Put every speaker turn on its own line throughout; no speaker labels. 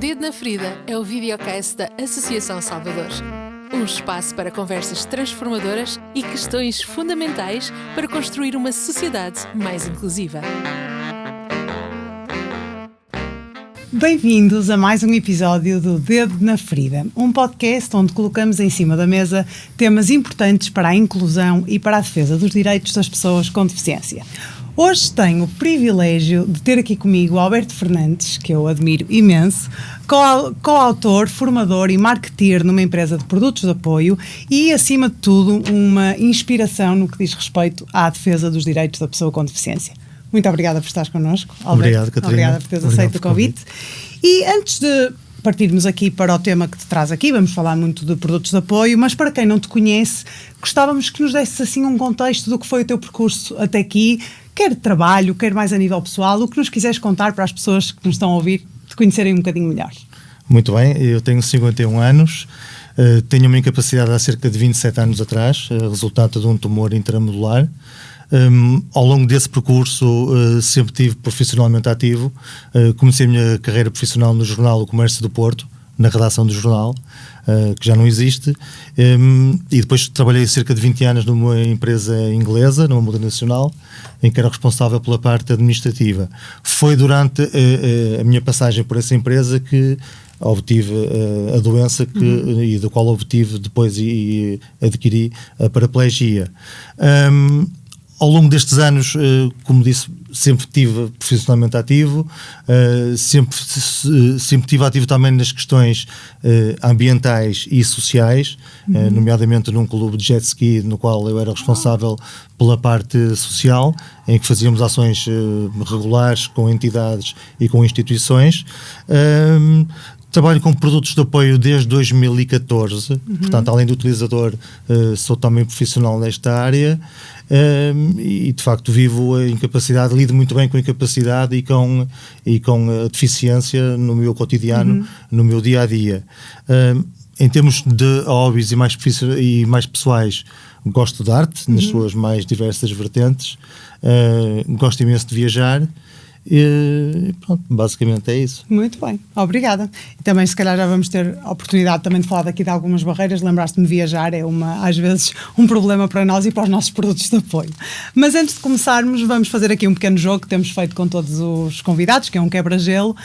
Dedo na Ferida é o videocast da Associação Salvador. Um espaço para conversas transformadoras e questões fundamentais para construir uma sociedade mais inclusiva.
Bem-vindos a mais um episódio do Dedo na Ferida, um podcast onde colocamos em cima da mesa temas importantes para a inclusão e para a defesa dos direitos das pessoas com deficiência. Hoje tenho o privilégio de ter aqui comigo Alberto Fernandes, que eu admiro imenso, coautor, formador e marketeer numa empresa de produtos de apoio e, acima de tudo, uma inspiração no que diz respeito à defesa dos direitos da pessoa com deficiência. Muito obrigada por estares connosco, Alberto.
Obrigado, Catarina.
Obrigada por teres aceito o convite. E antes de partirmos aqui para o tema que te traz aqui, vamos falar muito de produtos de apoio, mas para quem não te conhece, gostávamos que nos desses assim um contexto do que foi o teu percurso até aqui, quer de trabalho, quer mais a nível pessoal, o que nos quiseres contar para as pessoas que nos estão a ouvir te conhecerem um bocadinho melhor.
Muito bem, eu tenho 51 anos, tenho uma incapacidade há cerca de 27 anos atrás, resultado de um tumor intramedular. Ao longo desse percurso sempre estive profissionalmente ativo. Comecei a minha carreira profissional no jornal O Comércio do Porto, na redação do jornal, que já não existe, e depois trabalhei cerca de 20 anos numa empresa inglesa, numa multinacional, em que era responsável pela parte administrativa. Foi durante a minha passagem por essa empresa que obtive a doença e da qual obtive depois e adquiri a paraplegia. Ao longo destes anos, como disse, sempre estive profissionalmente ativo, sempre estive ativo também nas questões ambientais e sociais, nomeadamente num clube de jet ski, no qual eu era responsável pela parte social, em que fazíamos ações regulares com entidades e com instituições. Trabalho com produtos de apoio desde 2014, portanto, além de utilizador, sou também profissional nesta área, e de facto vivo a incapacidade, lido muito bem com a incapacidade e com a deficiência no meu cotidiano, no meu dia-a-dia. Em termos de hobbies e mais pessoais, gosto de arte, nas suas mais diversas vertentes, gosto imenso de viajar. E pronto, basicamente é isso.
Muito bem, obrigada. E também se calhar já vamos ter a oportunidade também de falar daqui de algumas barreiras. Lembraste-me de viajar, é às vezes um problema para nós e para os nossos produtos de apoio. Mas antes de começarmos, vamos fazer aqui um pequeno jogo que temos feito com todos os convidados, que é um quebra-gelo,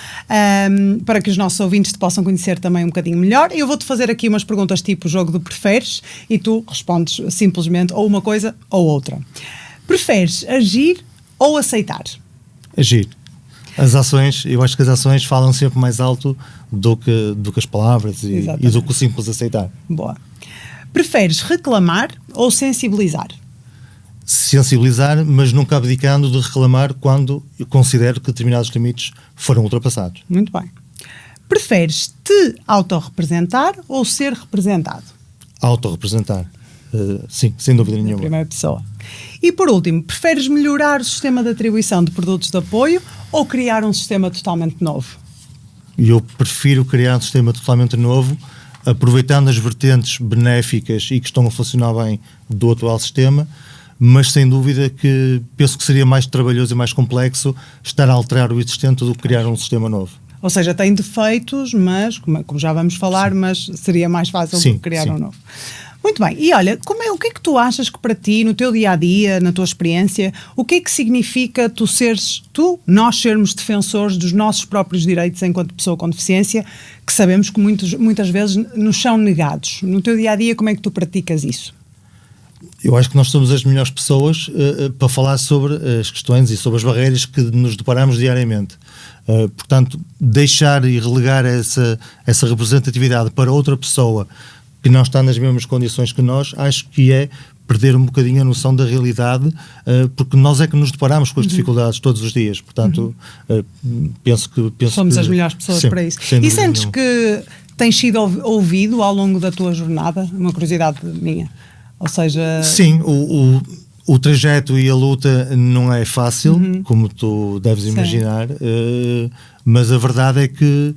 para que os nossos ouvintes te possam conhecer também um bocadinho melhor. Eu vou-te fazer aqui umas perguntas tipo jogo do preferes e tu respondes simplesmente ou uma coisa ou outra. Preferes agir ou aceitar?
Agir. As ações, eu acho que as ações falam sempre mais alto do que as palavras e do que o simples aceitar.
Boa. Preferes reclamar ou sensibilizar?
Sensibilizar, mas nunca abdicando de reclamar quando eu considero que determinados limites foram ultrapassados.
Muito bem. Preferes te autorrepresentar ou ser representado?
Autorrepresentar. Sim, sem dúvida nenhuma.
Primeira pessoa. E por último, preferes melhorar o sistema de atribuição de produtos de apoio ou criar um sistema totalmente novo?
Eu prefiro criar um sistema totalmente novo, aproveitando as vertentes benéficas e que estão a funcionar bem do atual sistema, mas sem dúvida que penso que seria mais trabalhoso e mais complexo estar a alterar o existente do que criar um sistema novo.
Ou seja, tem defeitos, mas, como já vamos falar, mas seria mais fácil do que criar um novo. Muito bem, e olha, o que é que tu achas que para ti, no teu dia-a-dia, na tua experiência, o que é que significa nós sermos defensores dos nossos próprios direitos enquanto pessoa com deficiência, que sabemos que muitas vezes nos são negados? No teu dia-a-dia, como é que tu praticas isso?
Eu acho que nós somos as melhores pessoas para falar sobre as questões e sobre as barreiras que nos deparamos diariamente. Portanto, deixar e relegar essa representatividade para outra pessoa que não está nas mesmas condições que nós, acho que é perder um bocadinho a noção da realidade, porque nós é que nos deparamos com as dificuldades todos os dias. Portanto, penso
somos as melhores pessoas para isso. E sentes que tens sido ouvido ao longo da tua jornada? Uma curiosidade minha. Ou seja...
Sim, o trajeto e a luta não é fácil, como tu deves imaginar, mas a verdade é que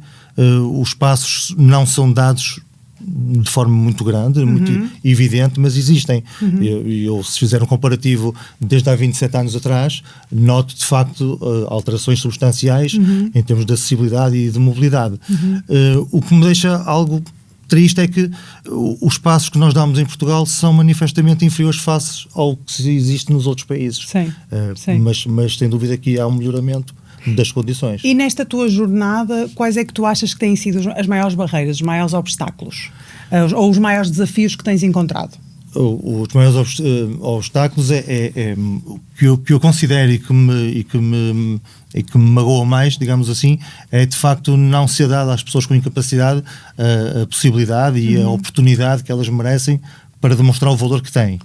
os passos não são dados de forma muito grande, muito evidente, mas existem. Eu, se fizer um comparativo desde há 27 anos atrás, noto de facto alterações substanciais em termos de acessibilidade e de mobilidade. O que me deixa algo triste é que os passos que nós damos em Portugal são manifestamente inferiores face ao que existe nos outros países.
Sim.
Mas sem dúvida que há um melhoramento das condições.
E nesta tua jornada, quais é que tu achas que têm sido as maiores barreiras, os maiores obstáculos? Ou os maiores desafios que tens encontrado?
Os maiores obstáculos que eu considero e que me magoa mais, digamos assim, é de facto não ser dada às pessoas com incapacidade a possibilidade e a oportunidade que elas merecem para demonstrar o valor que têm.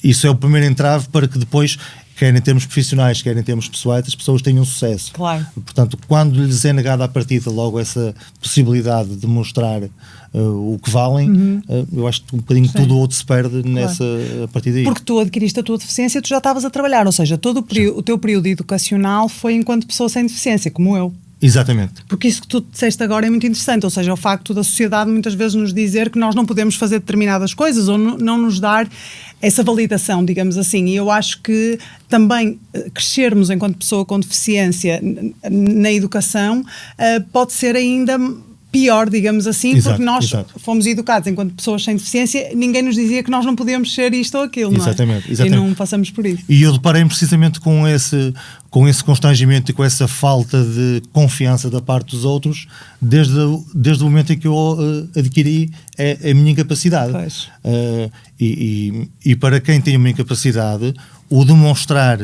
Isso é o primeiro entrave para que depois, quer em termos profissionais, quer em termos pessoais, as pessoas tenham sucesso.
Claro.
Portanto, quando lhes é negada à partida logo essa possibilidade de mostrar o que valem, eu acho que um bocadinho tudo o outro se perde a partir daí.
Porque tu adquiriste a tua deficiência, tu já estavas a trabalhar, ou seja, todo o teu período educacional foi enquanto pessoa sem deficiência, como eu.
Exatamente.
Porque isso que tu disseste agora é muito interessante, ou seja, o facto da sociedade muitas vezes nos dizer que nós não podemos fazer determinadas coisas ou não nos dar essa validação, digamos assim, e eu acho que também crescermos enquanto pessoa com deficiência na educação pode ser ainda pior, digamos assim, porque nós fomos educados enquanto pessoas sem deficiência, ninguém nos dizia que nós não podíamos ser isto ou aquilo,
exatamente,
não é? E não passamos por isso.
E eu deparei-me precisamente com esse constrangimento e com essa falta de confiança da parte dos outros desde o momento em que eu adquiri a minha incapacidade. E para quem tem uma incapacidade, o demonstrar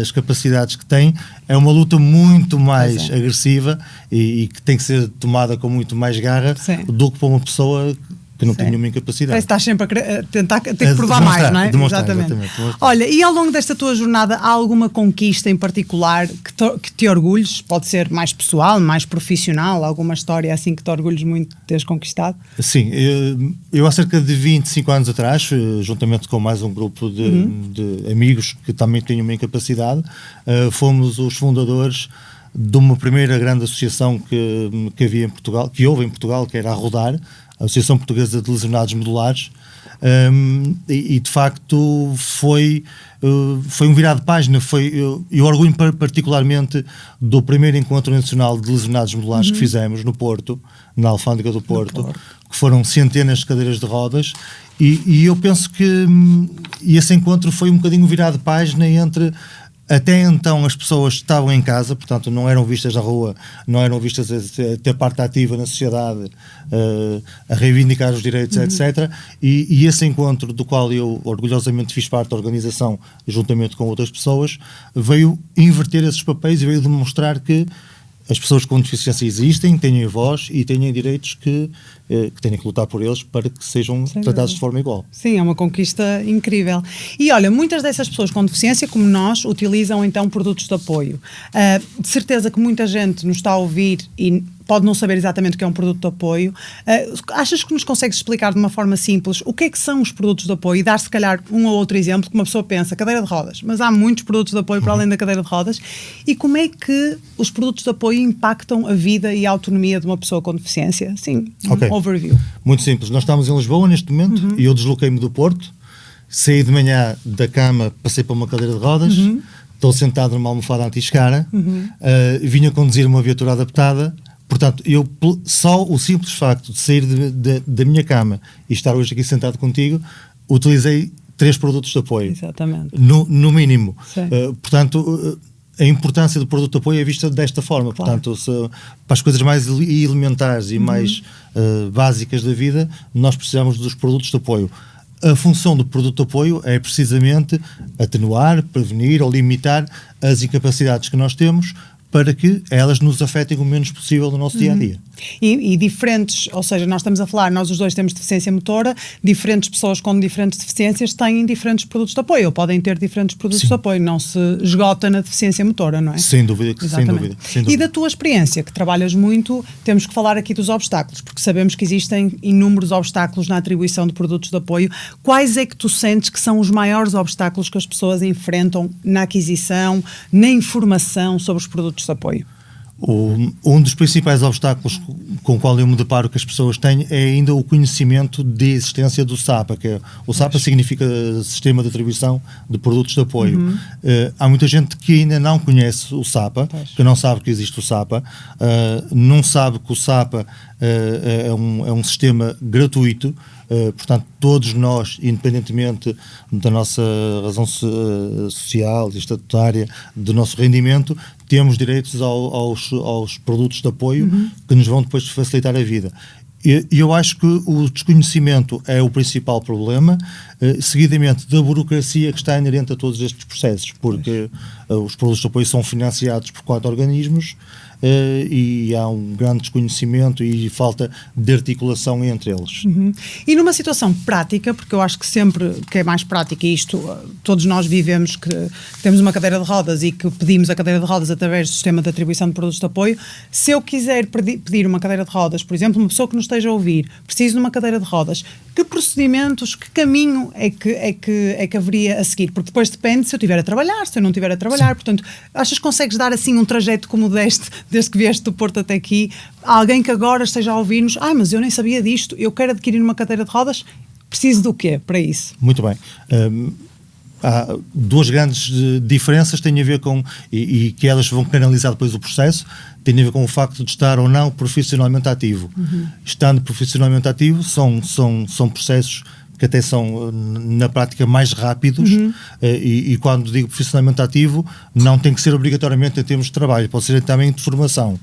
as capacidades que tem é uma luta muito mais agressiva e que tem que ser tomada com muito mais garra do que para uma pessoa que não tem nenhuma incapacidade.
Parece que estás sempre a tentar ter que provar mais, não é?
Exatamente.
Olha, e ao longo desta tua jornada há alguma conquista em particular que te orgulhes? Pode ser mais pessoal, mais profissional, alguma história assim que te orgulhes muito de teres conquistado?
Sim, eu há cerca de 25 anos atrás, juntamente com mais um grupo de amigos que também tinham uma incapacidade, fomos os fundadores de uma primeira grande associação que havia em Portugal, que houve em Portugal, que era a Rodar, a Associação Portuguesa de Lesionados Medulares, e de facto foi um virado de página. Eu orgulho particularmente do primeiro encontro nacional de lesionados medulares que fizemos no Porto, na Alfândega do Porto, que foram centenas de cadeiras de rodas, e eu penso que esse encontro foi um bocadinho virado de página entre... Até então as pessoas estavam em casa, portanto não eram vistas na rua, não eram vistas a ter parte ativa na sociedade, a reivindicar os direitos, etc. E esse encontro, do qual eu orgulhosamente fiz parte da organização, juntamente com outras pessoas, veio inverter esses papéis e veio demonstrar que as pessoas com deficiência existem, têm voz e têm direitos que têm que lutar por eles para que sejam tratados de forma igual.
Sim, é uma conquista incrível. E olha, muitas dessas pessoas com deficiência, como nós, utilizam então produtos de apoio. De certeza que muita gente nos está a ouvir e pode não saber exatamente o que é um produto de apoio. Achas que nos consegues explicar de uma forma simples o que é que são os produtos de apoio e dar se calhar um ou outro exemplo que uma pessoa pensa, cadeira de rodas, mas há muitos produtos de apoio para além da cadeira de rodas, e como é que os produtos de apoio impactam a vida e a autonomia de uma pessoa com deficiência? Sim, overview.
Muito simples, nós estamos em Lisboa neste momento e eu desloquei-me do Porto, saí de manhã da cama, passei para uma cadeira de rodas, estou sentado numa almofada anti-escara, vinha conduzir uma viatura adaptada. Portanto, só o simples facto de sair da mina cama e estar hoje aqui sentado contigo, utilizei 3 produtos de apoio.
Exatamente.
No mínimo. Portanto, a importância do produto de apoio é vista desta forma. Claro. Portanto, para as coisas mais elementares e mais básicas da vida, nós precisamos dos produtos de apoio. A função do produto de apoio é precisamente atenuar, prevenir ou limitar as incapacidades que nós temos para que elas nos afetem o menos possível no nosso dia-a-dia.
E diferentes, ou seja, nós estamos a falar, nós os dois temos deficiência motora, diferentes pessoas com diferentes deficiências têm diferentes produtos de apoio, ou podem ter diferentes produtos de apoio, não se esgota na deficiência motora, não é?
Sem dúvida.
E da tua experiência, que trabalhas muito, temos que falar aqui dos obstáculos, porque sabemos que existem inúmeros obstáculos na atribuição de produtos de apoio. Quais é que tu sentes que são os maiores obstáculos que as pessoas enfrentam na aquisição, na informação sobre os produtos de apoio?
Um dos principais obstáculos com o qual eu me deparo que as pessoas têm é ainda o conhecimento de existência do SAPA, que é, o SAPA significa Sistema de Atribuição de Produtos de Apoio. Há muita gente que ainda não conhece o SAPA, que não sabe que existe o SAPA, não sabe que o SAPA é um sistema gratuito. Portanto, todos nós, independentemente da nossa razão social e estatutária, do nosso rendimento, temos direitos aos produtos de apoio que nos vão depois facilitar a vida. E eu acho que o desconhecimento é o principal problema, seguidamente da burocracia que está inerente a todos estes processos, porque os produtos de apoio são financiados por 4 organismos, e há um grande desconhecimento e falta de articulação entre eles.
E numa situação prática, porque eu acho que sempre que é mais prática, e isto todos nós vivemos, que temos uma cadeira de rodas e que pedimos a cadeira de rodas através do sistema de atribuição de produtos de apoio, se eu quiser pedir uma cadeira de rodas, por exemplo, uma pessoa que nos esteja a ouvir, preciso de uma cadeira de rodas, que procedimentos, que caminho é que haveria a seguir? Porque depois depende se eu estiver a trabalhar, se eu não estiver a trabalhar. Sim. Portanto, achas que consegues dar assim um trajeto como deste, desde que vieste do Porto até aqui, alguém que agora esteja a ouvir-nos, mas eu nem sabia disto, eu quero adquirir uma cadeira de rodas, preciso do quê para isso?
Muito bem. Há 2 grandes diferenças, têm a ver com, e que elas vão canalizar depois o processo, tem a ver com o facto de estar ou não profissionalmente ativo. Estando profissionalmente ativo, são processos que até são, na prática, mais rápidos, e quando digo profissionalmente ativo, não tem que ser obrigatoriamente em termos de trabalho, pode ser também de formação.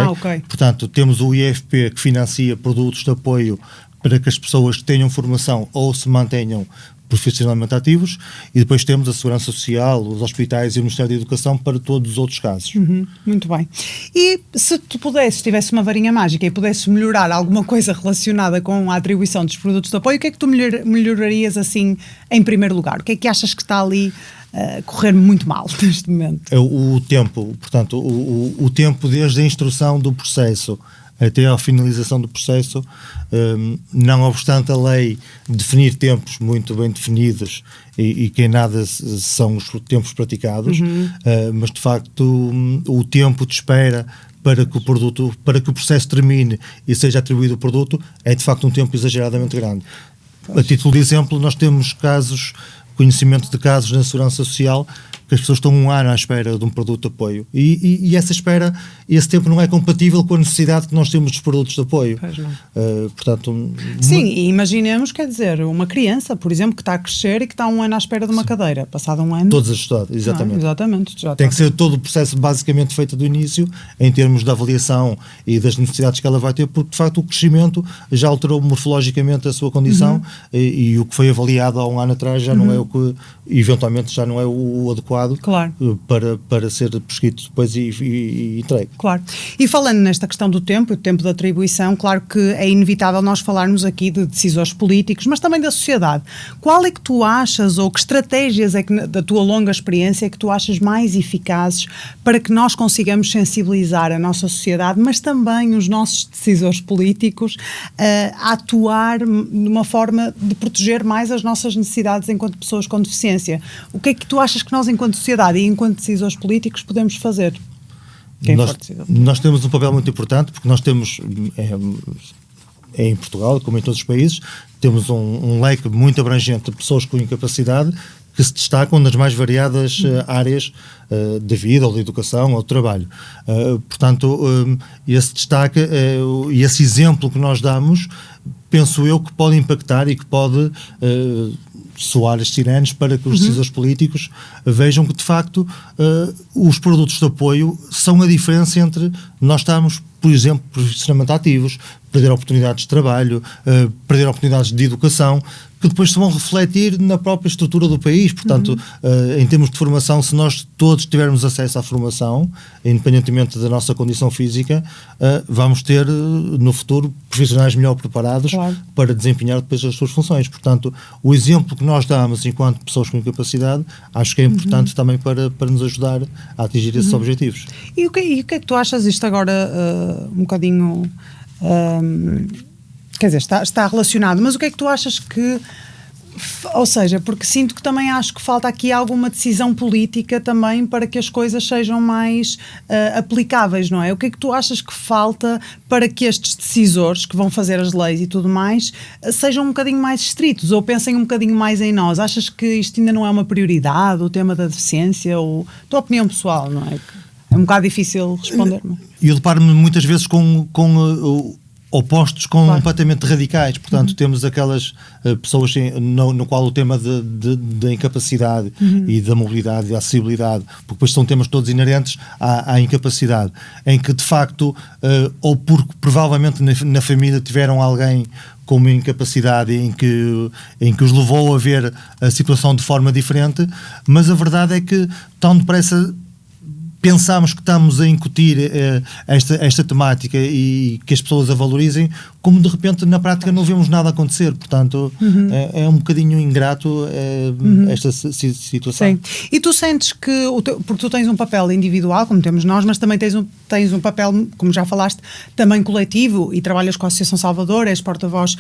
Ok.
Portanto, temos o IFP que financia produtos de apoio para que as pessoas tenham formação ou se mantenham profissionalmente ativos, e depois temos a Segurança Social, os hospitais e o Ministério da Educação para todos os outros casos.
Muito bem. E se tu tivesse uma varinha mágica e pudesses melhorar alguma coisa relacionada com a atribuição dos produtos de apoio, o que é que tu melhorarias assim em primeiro lugar? O que é que achas que está ali a correr muito mal neste momento?
O tempo, portanto, o tempo desde a instrução do processo até à finalização do processo, não obstante a lei definir tempos muito bem definidos e que em nada são os tempos praticados, mas de facto o tempo de espera para que o processo termine e seja atribuído o produto é de facto um tempo exageradamente grande. A título de exemplo, nós temos conhecimento de casos na Segurança Social que as pessoas estão 1 ano à espera de um produto de apoio e essa espera, esse tempo não é compatível com a necessidade que nós temos dos produtos de apoio. Portanto,
sim, e imaginemos, quer dizer, uma criança, por exemplo, que está a crescer e que está 1 ano à espera de uma cadeira, passado 1 ano...
Todos ajustados, exatamente.
Exatamente.
Tem que ser todo o processo basicamente feito do início, em termos de avaliação e das necessidades que ela vai ter, porque de facto o crescimento já alterou morfologicamente a sua condição, e o que foi avaliado há 1 ano atrás já não é o que, eventualmente já não é o adequado,
claro,
para ser prescrito depois e entregue.
Claro. E falando nesta questão do tempo, o tempo de atribuição, claro que é inevitável nós falarmos aqui de decisores políticos, mas também da sociedade. Qual é que tu achas, ou que estratégias é que, da tua longa experiência, é que tu achas mais eficazes para que nós consigamos sensibilizar a nossa sociedade, mas também os nossos decisores políticos a atuar numa forma de proteger mais as nossas necessidades enquanto pessoas com deficiência? O que é que tu achas que nós, enquanto sociedade e enquanto decisores políticos, podemos fazer?
Nós temos um papel muito importante, porque nós temos, em Portugal, como em todos os países, temos um leque muito abrangente de pessoas com incapacidade que se destacam nas mais variadas áreas da vida, ou da educação, ou do trabalho. Portanto, esse destaque e esse exemplo que nós damos, penso eu que pode impactar e que pode soar as sirenes para que os decisores políticos vejam que, de facto, os produtos de apoio são a diferença entre nós estarmos, por exemplo, profissionalmente ativos, perder oportunidades de trabalho, perder oportunidades de educação, que depois se vão refletir na própria estrutura do país. Portanto, em termos de formação, se nós todos tivermos acesso à formação, independentemente da nossa condição física, vamos ter, no futuro, profissionais melhor preparados, claro, para desempenhar depois as suas funções. Portanto, o exemplo que nós damos enquanto pessoas com incapacidade, acho que é importante também para nos ajudar a atingir esses objetivos.
E o que é que tu achas, isto agora um bocadinho... quer dizer, está relacionado, mas o que é que tu achas que Ou seja, porque sinto que também acho que falta aqui alguma decisão política também para que as coisas sejam mais aplicáveis, não é? O que é que tu achas que falta para que estes decisores que vão fazer as leis e tudo mais sejam um bocadinho mais estritos ou pensem um bocadinho mais em nós? Achas que isto ainda não é uma prioridade, o tema da deficiência? Ou tua opinião pessoal, não é? É um bocado difícil responder.
Eu deparo-me muitas vezes com opostos completamente radicais, portanto temos aquelas pessoas no qual o tema da incapacidade e da mobilidade e da acessibilidade, porque depois são temas todos inerentes à incapacidade, em que de facto ou porque provavelmente na família tiveram alguém com uma incapacidade em que os levou a ver a situação de forma diferente, mas a verdade é que tão depressa pensamos que estamos a incutir esta temática e que as pessoas a valorizem, como de repente na prática não vemos nada acontecer, portanto é um bocadinho ingrato esta situação.
Sim. E tu sentes que, porque tu tens um papel individual, como temos nós, mas também tens um papel, como já falaste, também coletivo e trabalhas com a Associação Salvador, és porta-voz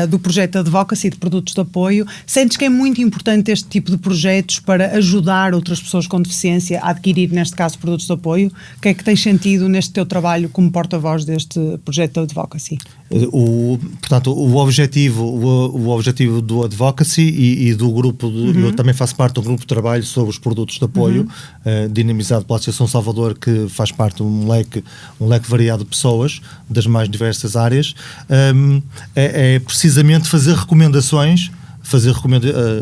do projeto Advocacy de produtos de apoio. Sentes que é muito importante este tipo de projetos para ajudar outras pessoas com deficiência a adquirir, neste caso, produtos de apoio? O que é que tens sentido neste teu trabalho como porta-voz deste projeto de Advocacy?
Portanto, o objetivo do Advocacy e do grupo, eu também faço parte do grupo de trabalho sobre os produtos de apoio, dinamizado pela Associação Salvador, que faz parte de um leque variado de pessoas das mais diversas áreas, é precisamente fazer recomendações,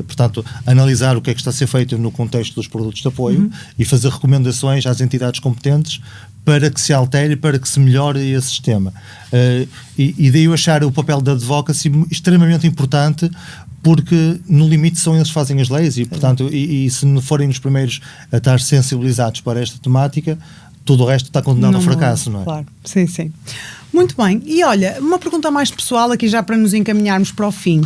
portanto, analisar o que é que está a ser feito no contexto dos produtos de apoio e fazer recomendações às entidades competentes para que se altere, para que se melhore esse sistema. E daí eu achar o papel da Advocacy extremamente importante, porque no limite são eles que fazem as leis e, portanto, e se não forem os primeiros a estar sensibilizados para esta temática, tudo o resto está condenado ao fracasso, não é?
Claro, sim, sim. Muito bem. E olha, uma pergunta mais pessoal aqui já para nos encaminharmos para o fim.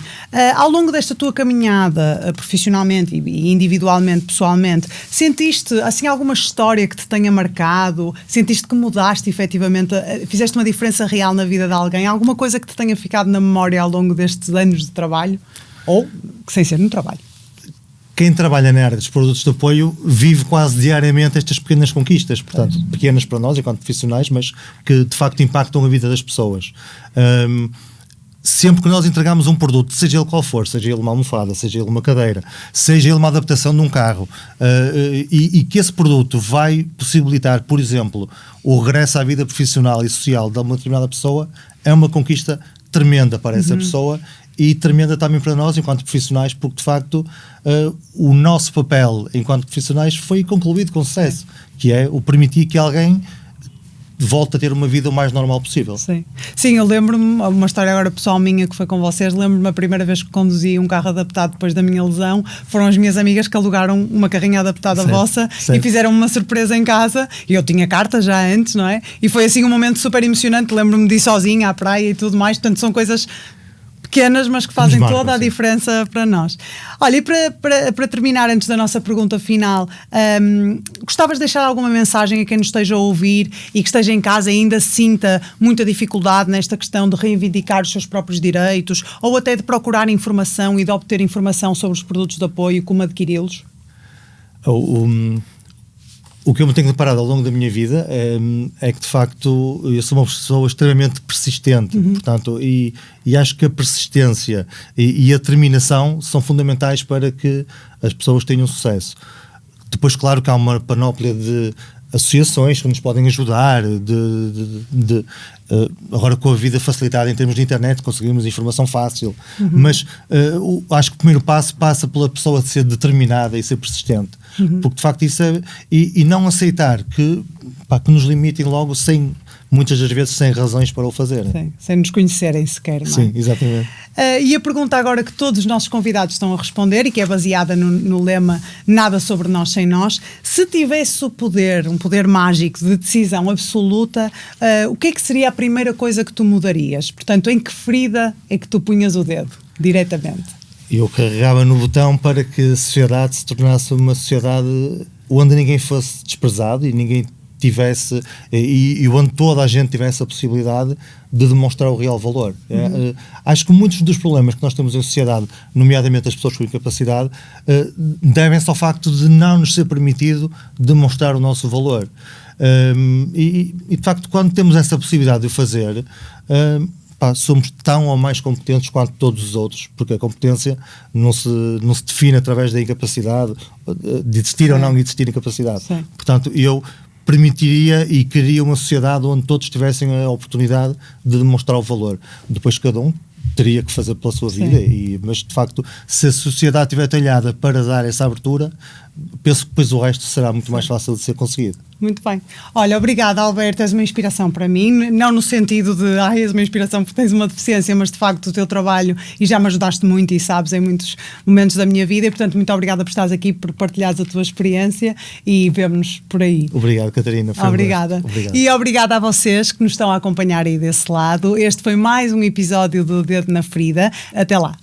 Ao longo desta tua caminhada profissionalmente e individualmente, pessoalmente, sentiste assim alguma história que te tenha marcado? Sentiste que mudaste efetivamente, fizeste uma diferença real na vida de alguém? Alguma coisa que te tenha ficado na memória ao longo destes anos de trabalho? Ou sem ser no trabalho?
Quem trabalha na área dos produtos de apoio vive quase diariamente estas pequenas conquistas, portanto, pequenas para nós enquanto profissionais, mas que de facto impactam a vida das pessoas. Sempre que nós entregamos um produto, seja ele qual for, seja ele uma almofada, seja ele uma cadeira, seja ele uma adaptação de um carro, e que esse produto vai possibilitar, por exemplo, o regresso à vida profissional e social de uma determinada pessoa, é uma conquista tremenda para essa pessoa e tremenda também para nós enquanto profissionais, porque de facto o nosso papel enquanto profissionais foi concluído com sucesso, que é o permitir que alguém volte a ter uma vida o mais normal possível.
Sim, sim, eu lembro-me, uma história agora pessoal minha que foi com vocês, lembro-me a primeira vez que conduzi um carro adaptado depois da minha lesão, foram as minhas amigas que alugaram uma carrinha adaptada vossa e fizeram uma surpresa em casa, e eu tinha carta já antes, não é? E foi assim um momento super emocionante, lembro-me de ir sozinha à praia e tudo mais, portanto são coisas pequenas, mas que fazem toda a diferença para nós. Olha, e para terminar, antes da nossa pergunta final, gostavas de deixar alguma mensagem a quem nos esteja a ouvir e que esteja em casa e ainda sinta muita dificuldade nesta questão de reivindicar os seus próprios direitos ou até de procurar informação e de obter informação sobre os produtos de apoio, como adquiri-los?
O que eu me tenho deparado ao longo da minha vida é que, de facto, eu sou uma pessoa extremamente persistente, portanto, e acho que a persistência e a determinação são fundamentais para que as pessoas tenham sucesso. Depois, claro que há uma panóplia de associações que nos podem ajudar, agora com a vida facilitada em termos de internet conseguimos informação fácil, mas acho que o primeiro passo passa pela pessoa de ser determinada e ser persistente, porque de facto isso é, e não aceitar que nos limitem logo muitas das vezes sem razões para o fazerem.
Sim, sem nos conhecerem sequer, não é?
Sim, exatamente.
E a pergunta agora que todos os nossos convidados estão a responder e que é baseada no lema Nada sobre nós sem nós, se tivesse o poder, um poder mágico de decisão absoluta, o que é que seria a primeira coisa que tu mudarias? Portanto, em que ferida é que tu punhas o dedo, diretamente?
Eu carregava no botão para que a sociedade se tornasse uma sociedade onde ninguém fosse desprezado e ninguém tivesse e onde toda a gente tivesse a possibilidade de demonstrar o real valor. Acho que muitos dos problemas que nós temos em sociedade, nomeadamente as pessoas com incapacidade, devem-se ao facto de não nos ser permitido demonstrar o nosso valor. E de facto, quando temos essa possibilidade de o fazer, somos tão ou mais competentes quanto todos os outros, porque a competência não se define através da incapacidade, de existir ou não existir incapacidade.
Sim.
Portanto, eu permitiria e queria uma sociedade onde todos tivessem a oportunidade de demonstrar o valor. Depois cada um teria que fazer pela sua vida, mas de facto, se a sociedade estiver talhada para dar essa abertura, penso que depois o resto será muito mais fácil de ser conseguido.
Muito bem. Olha, obrigada, Alberto, és uma inspiração para mim, não no sentido de és uma inspiração porque tens uma deficiência, mas de facto o teu trabalho, e já me ajudaste muito e sabes, em muitos momentos da minha vida, e portanto muito obrigada por estares aqui, por partilhares a tua experiência, e vemo-nos por aí.
Obrigado, Catarina.
Obrigada. E obrigada a vocês que nos estão a acompanhar aí desse lado. Este foi mais um episódio do Dedo na Ferida. Até lá.